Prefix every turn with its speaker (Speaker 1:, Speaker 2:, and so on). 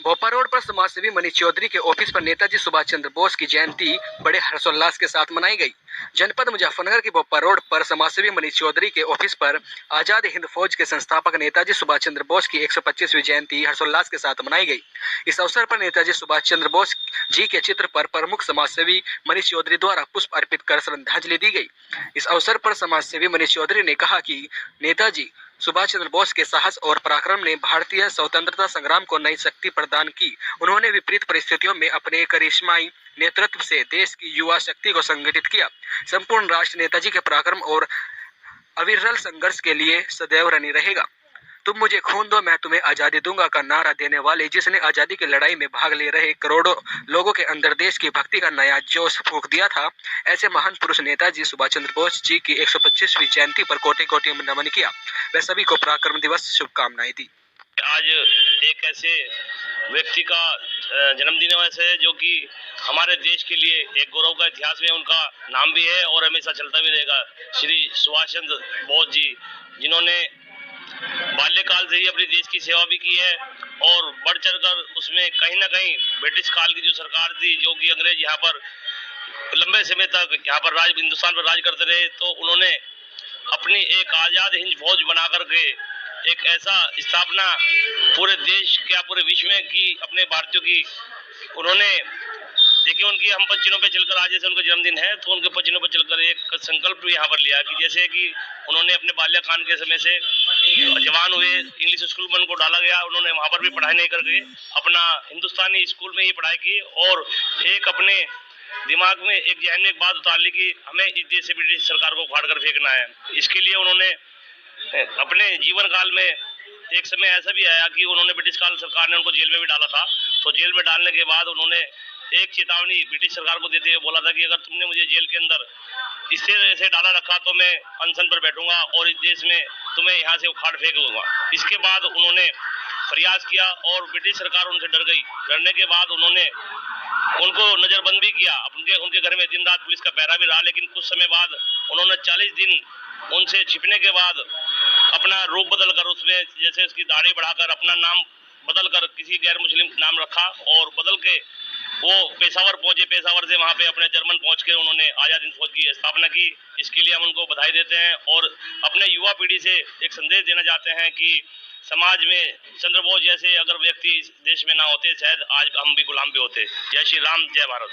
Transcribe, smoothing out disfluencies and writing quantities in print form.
Speaker 1: Bhopal road पर समाजसेवी मनीष चौधरी के ऑफिस पर नेताजी सुभाष चंद्र बोस की जयंती बड़े हर्षोल्लास के साथ मनाई गई। जनपद मुजफ्फरनगर की भोपाल रोड पर समाजसेवी मनीष चौधरी के ऑफिस पर आजाद हिंद फौज के संस्थापक नेताजी सुभाष चंद्र बोस की 125वीं जयंती हर्षोल्लास के साथ मनाई गई। इस अवसर पर नेताजी सुभाष चंद्र बोस जी के चित्र पर प्रमुख समाजसेवी मनीष चौधरी द्वारा पुष्प अर्पित कर श्रद्धांजलि दी गई। इस अवसर पर समाजसेवी मनीष चौधरी ने कहा कि नेताजी सुभाष चंद्र बोस के साहस और पराक्रम ने भारतीय स्वतंत्रता संग्राम को नई शक्ति प्रदान की। उन्होंने विपरीत परिस्थितियों में अपने करिश्माई नेतृत्व से देश की युवा शक्ति को संगठित किया। संपूर्ण राष्ट्र नेताजी के पराक्रम और अविरल संघर्ष के लिए सदैव ऋणी रहेगा। तुम मुझे खून दो, मैं तुम्हें आजादी दूंगा का नारा देने वाले, जिसने आजादी की लड़ाई में भाग ले रहे करोड़ों लोगों के अंदर देश की भक्ति का नया जोश फूंक दिया था। ऐसे महान पुरुष नेताजी सुभाष चंद्र बोस जी की 125वीं जयंती पर कोटि कोटि नमन किया। वह सभी को पराक्रम दिवस शुभकामनाएं दी।
Speaker 2: आज एक ऐसे व्यक्ति का जन्मदिन है जो कि हमारे देश के लिए एक गौरव का इतिहास में उनका नाम भी है और हमेशा चलता भी रहेगा। श्री सुभाष चंद्र बोस जी, जिन्होंने बाल्यकाल से ही अपने देश की सेवा भी की है और बढ़ चढ़कर उसमें कहीं ना कहीं ब्रिटिश काल की जो सरकार थी, जो कि अंग्रेज यहाँ पर लंबे समय तक यहाँ पर हिंदुस्तान पर राज करते रहे, तो उन्होंने अपनी एक आजाद हिंद फौज बना करके एक ऐसा स्थापना पूरे देश क्या पूरे विश्व में की अपने भारतीयों की। उन्होंने देखिए, उनकी हम पच्चीनों पे चलकर, आज जैसे उनका जन्मदिन है तो उनके पच्चीनों पे चलकर एक संकल्प यहाँ पर लिया कि जैसे कि उन्होंने अपने बाल्यकाल के समय से जवान हुए, इंग्लिश स्कूल में उनको डाला गया, उन्होंने वहाँ पर भी पढ़ाई नहीं करके अपना हिंदुस्तानी स्कूल में ही पढ़ाई की और एक अपने दिमाग में एक जहन में एक बात उतार ली कि हमें इस देश से ब्रिटिश सरकार को उखाड़ कर फेंकना है। इसके लिए उन्होंने अपने जीवन काल में एक समय ऐसा भी आया कि उन्होंने ब्रिटिश काल सरकार ने उनको जेल में भी डाला था। तो जेल में डालने के बाद उन्होंने एक चेतावनी ब्रिटिश सरकार को देते हुए बोला था कि अगर तुमने मुझे जेल के अंदर इस तरह से डाला रखा तो मैं अनशन पर बैठूंगा और इस देश में तुम्हें यहाँ से उखाड़ फेंकूंगा। इसके बाद उन्होंने प्रयास किया और ब्रिटिश सरकार उनसे डर गई। डरने के बाद उन्होंने उनको नजरबंद भी किया, उनके घर में दिन रात पुलिस का पहरा भी रहा। लेकिन कुछ समय बाद उन्होंने 40 दिन उनसे छिपने के बाद अपना रूप बदल कर, उसमें जैसे उसकी दाढ़ी बढ़ाकर अपना नाम बदल कर किसी गैर मुस्लिम नाम रखा और बदल के वो पेशावर पहुंचे। पेशावर से वहां पे अपने जर्मन पहुंच के उन्होंने आजाद हिंद फौज की स्थापना की। इसके लिए हम उनको बधाई देते हैं और अपने युवा पीढ़ी से एक संदेश देना चाहते हैं कि समाज में चंद्र बोस जैसे अगर व्यक्ति इस देश में ना होते, शायद आज हम भी गुलाम भी होते। जय श्री राम, जय भारत।